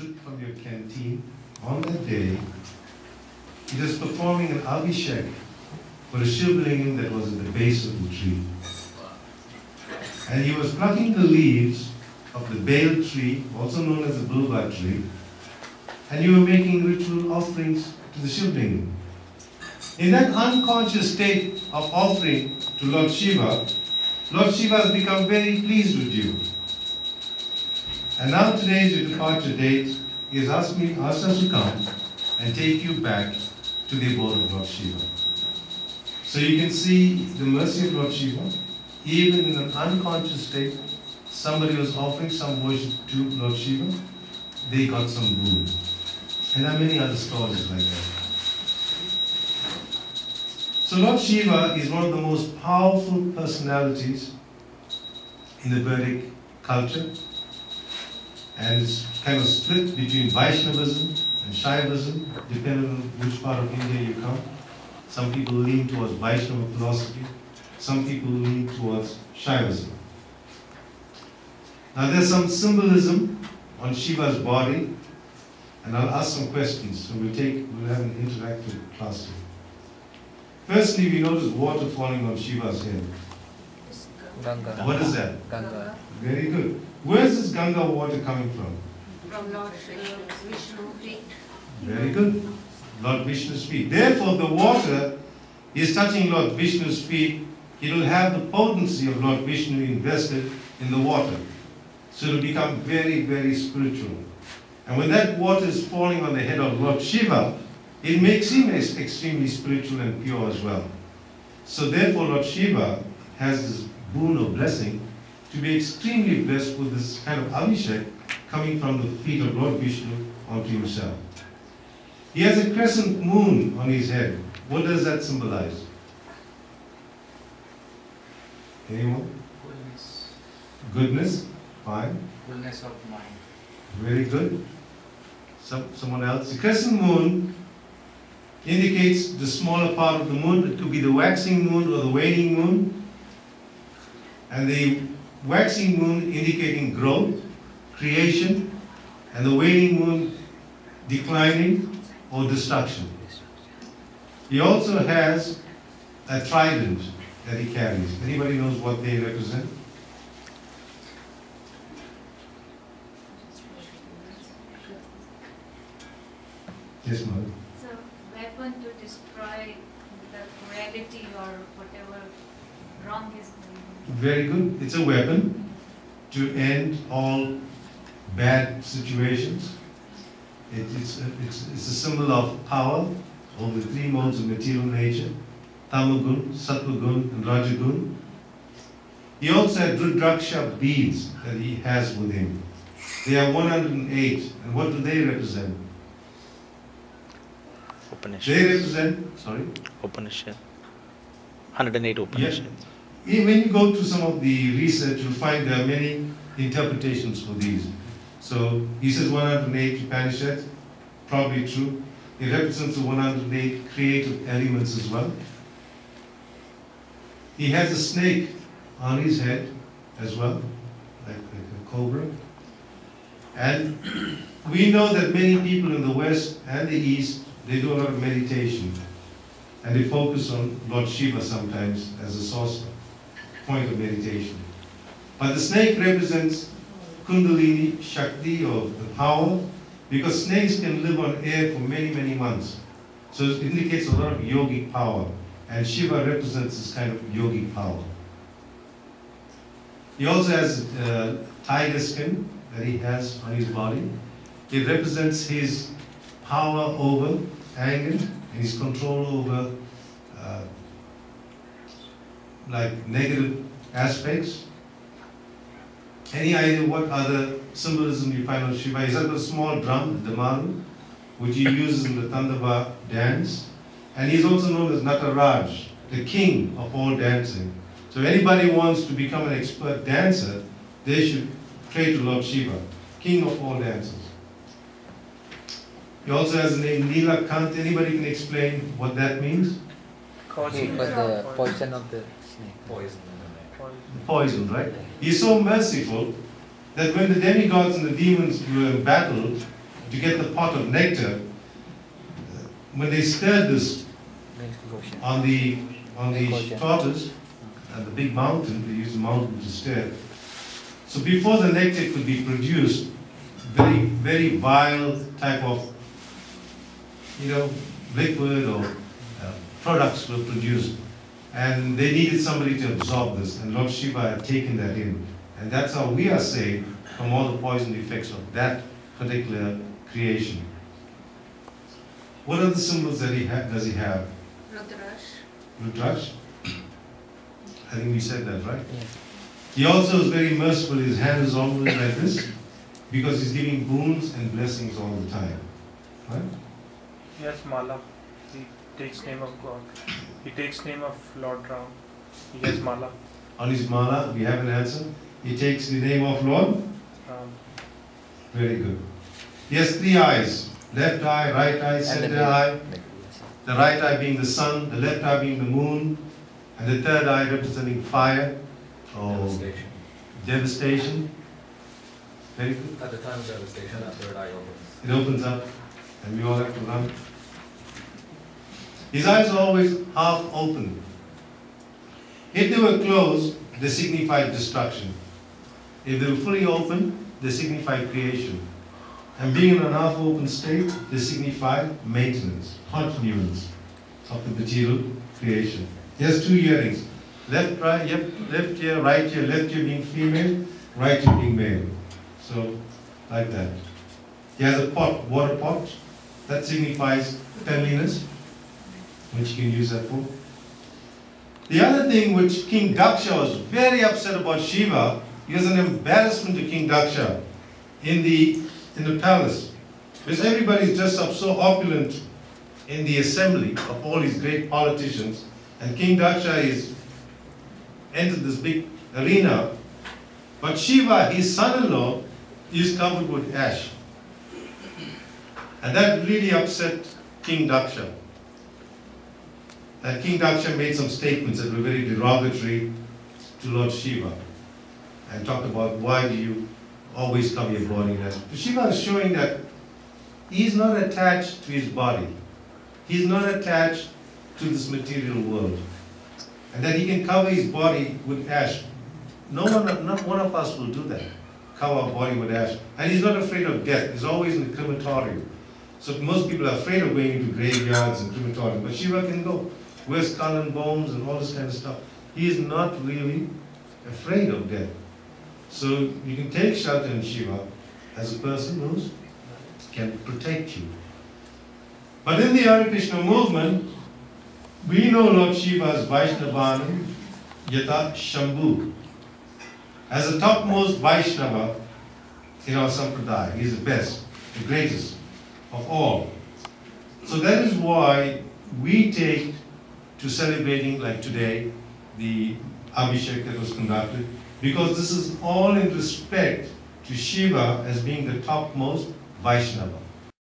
stripped from your canteen, on that day, he was performing an abhishek for a Shivlingam that was at the base of the tree. And he was plucking the leaves of the bael tree, also known as the bulba tree, and you were making ritual offerings to the Shivlingam. In that unconscious state of offering to Lord Shiva has become very pleased with you. And now today is your departure date. He has asked us to come and take you back to the abode of Lord Shiva. So you can see the mercy of Lord Shiva. Even in an unconscious state, somebody was offering some worship to Lord Shiva, they got some boon. And there are many other stories like that. So Lord Shiva is one of the most powerful personalities in the Vedic culture, and it's kind of split between Vaishnavism and Shaivism, depending on which part of India you come. Some people lean towards Vaishnava philosophy, some people lean towards Shaivism. Now there's some symbolism on Shiva's body, and I'll ask some questions, so we'll have an interactive class here. Firstly, we notice water falling on Shiva's head. Ganga. What is that? Ganga. Very good. Where is this Ganga water coming from? From Lord Vishnu's feet. Very good. Lord Vishnu's feet. Therefore, the water is touching Lord Vishnu's feet. It will have the potency of Lord Vishnu invested in the water. So it will become very, very spiritual. And when that water is falling on the head of Lord Shiva, it makes him extremely spiritual and pure as well. So therefore, Lord Shiva has this boon of blessing to be extremely blessed with this kind of abhishek coming from the feet of Lord Vishnu onto himself. He has a crescent moon on his head. What does that symbolize? Anyone? Goodness. Goodness? Fine. Goodness of mind. Very good. Someone else? The crescent moon indicates the smaller part of the moon. It could be the waxing moon or the waning moon. And the waxing moon indicating growth, creation, and the waning moon declining or destruction. He also has a trident that he carries. Anybody knows what they represent? Yes, ma'am. It's a weapon to destroy the cruelty or whatever wrong is going on. Very good. It's a weapon to end all bad situations. It's a symbol of power over the three modes of material nature: Tamagun, Sattvagun, and Rajagun. He also had Rudraksha beads that he has with him. They are 108. And what do they represent? Upanishad. They represent, sorry? Upanishad. 108 Upanishad. Yeah. When you go to some of the research, you'll find there are many interpretations for these. So he says 108 Upanishads, probably true. It represents the 108 creative elements as well. He has a snake on his head as well, like a cobra. And we know that many people in the West and the East, they do a lot of meditation. And they focus on Lord Shiva sometimes as a source, point of meditation. But the snake represents Kundalini Shakti, or the power, because snakes can live on air for many, many months. So it indicates a lot of yogic power. And Shiva represents this kind of yogic power. He also has tiger skin that he has on his body. It represents his power over anger and his control over like negative aspects. Any idea what other symbolism you find on Shiva? He's got a small drum, the damaru, which he uses in the Tandava dance. And he's also known as Nataraj, the king of all dancing. So if anybody wants to become an expert dancer, they should pray to Lord Shiva, king of all dancers. He also has the name Nilakant. Anybody can explain what that means? He was the poison of the snake. Poison. Poison, right? He's so merciful that when the demigods and the demons were in battle, to get the pot of nectar, when they stirred this on the tortoise and the big mountain, they used the mountain to stir. So before the nectar could be produced, very, very vile type of, liquid or products were produced. And they needed somebody to absorb this, and Lord Shiva had taken that in. And that's how we are saved from all the poison effects of that particular creation. What are the symbols that does he have? Rudrash. I think we said that, right? Yes. He also is very merciful. His hand is always like this, because he's giving boons and blessings all the time. Right? Yes, Mala. He takes name of God. He takes name of Lord Ram. He has Mala. On his mala, we have an answer. He takes the name of Lord. Very good. He has 3 eyes. Left eye, right eye, center eye. The right eye being the sun, the left eye being the moon, and the third eye representing fire or devastation. Very good. At the time of devastation, that third eye opens. It opens up, and we all have to run. His eyes are always half open. If they were closed, they signified destruction. If they were fully open, they signify creation. And being in an half open state, they signify maintenance, continuance of the material creation. He has 2 earrings. Left ear, right ear, left ear being female, right ear being male. So, like that. He has a pot, water pot, that signifies cleanliness, which you can use that for. The other thing which King Daksha was very upset about Shiva, he was an embarrassment to King Daksha in the palace. Because everybody's dressed up so opulent in the assembly of all these great politicians, and King Daksha is entered this big arena, but Shiva, his son-in-law, is covered with ash. And that really upset King Daksha. And King Daksha made some statements that were very derogatory to Lord Shiva, and talked about, why do you always cover your body in ash? Shiva is showing that he's not attached to his body. He's not attached to this material world. And that he can cover his body with ash. Not one of us will do that. Cover our body with ash. And he's not afraid of death. He's always in the crematorium. So most people are afraid of going into graveyards and crematorium. But Shiva can go. Wears skull and bones and all this kind of stuff. He is not really afraid of death. So you can take shelter in Shiva as a person who can protect you. But in the Hare Krishna movement, we know Lord Shiva as Vaisnavanam Yata Shambhu. As the topmost Vaishnava in our Sampradaya. He is the best, the greatest of all. So that is why we take to celebrating, like today, the Abhishek that was conducted, because this is all in respect to Shiva as being the topmost Vaishnava.